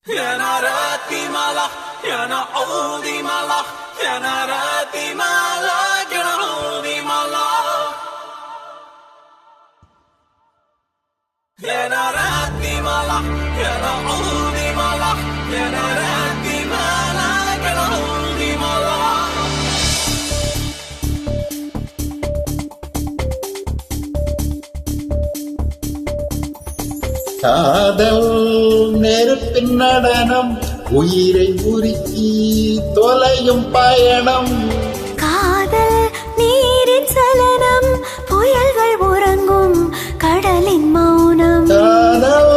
يا ناراتي ملح يا نعودي ملح يا ناراتي ملح يا نعودي ملح يا ناراتي ملح يا نعودي ملح يا ناراتي ملح يا نعودي ملح காதல் நெருப்பின் நடனம் உயிரை உருக்கி தொலையும் பயணம். காதல் நீரின் சலனம் புயல்கள் உறங்கும் கடலின் மௌனம். காதல்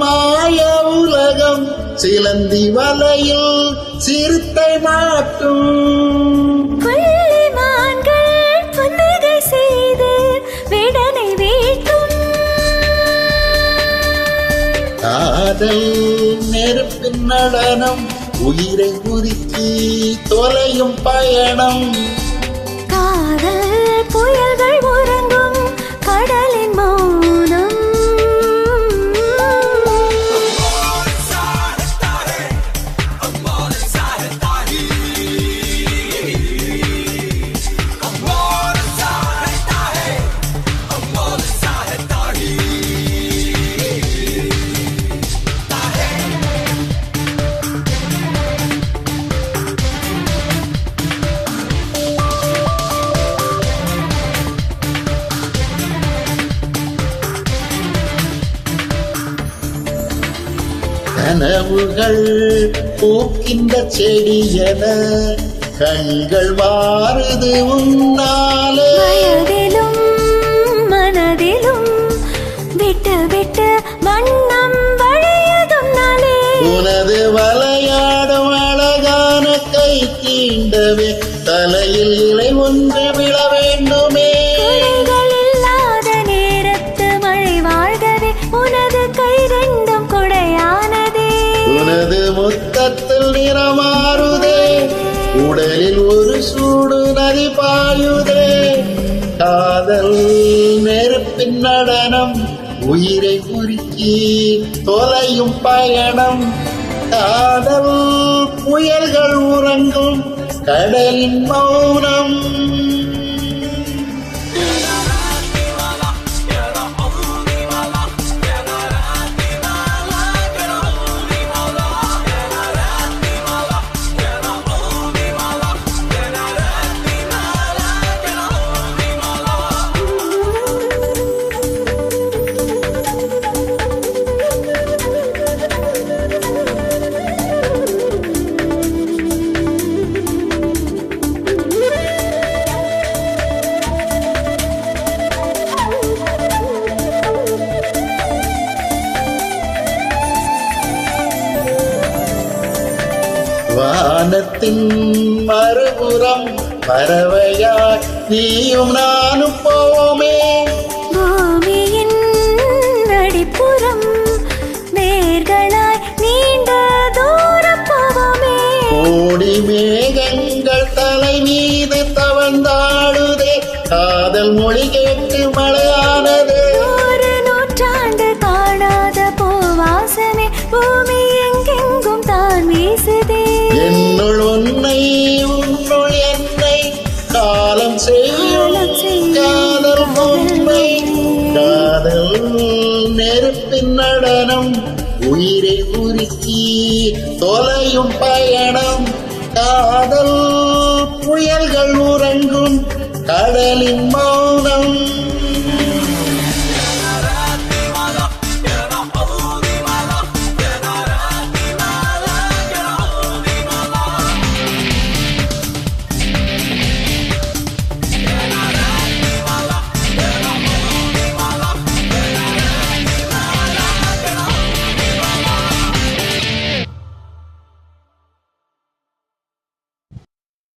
மாய உலகம் சிலந்தி வலையில் சிறுத்தை மாட்டும். புள்ளிமான்கள் புன்னகை செய்து விடனை வீட்டும். காதல் நெருப்பின் நடனம் உயிரை உருக்கி தொலையும் பயணம். காதல் புயல்கள் உறங்கும் கடலின் மௌனம். கனவுகள் பூக்கின்ற செடியன கண்கள் மாறுது உன்னாலே. வயதிலும் மனதிலும் விட்டு விட்டு வண்ணம் வழியதும் நாளே. உனது வளையாடும் அழகான கை தீண்டவே தலையில் இலை ஒன்று விழ வேண்டுமே. குடைகள் இல்லாத நேரத்து மழை வாழ்கவே உனது கை ரெண்டும் கொடையானதே. உனது முத்தத்தில் நிறமாறுதே உடலில் ஒரு சூடு நதி பாயுதே. காதல் நெருப்பின் நடனம் உயிரை உருக்கி தொலையும் பயணம். காதல் புயல்கள் உறங்கும் கடலின் மௌனம். வானத்தின் மறுபுறம் பறவையாய் நீயும் நானும் போவோமே. பூமியின் அடிப்புறம் வேர்களாய் நீண்ட தூரம் போவோமே. கோடி மேகங்கள் தலை மீது தவழ்ந்தாடுதே. காதல் மொழி கேட்டு மழையானது. ஒரு நூற்றாண்டு காணாத பூவாசமே பூமி எங்கெங்கும் தான் வீசுதே. என்னுள் உன்னை உன்னுள் என்னை காலம் செய்யும் காதல் உண்மை. காதல் நெருப்பின் நடனம் உயிரை உருக்கி தொலையும் பயணம். காதல் புயல்கள் உறங்கும் கடலின்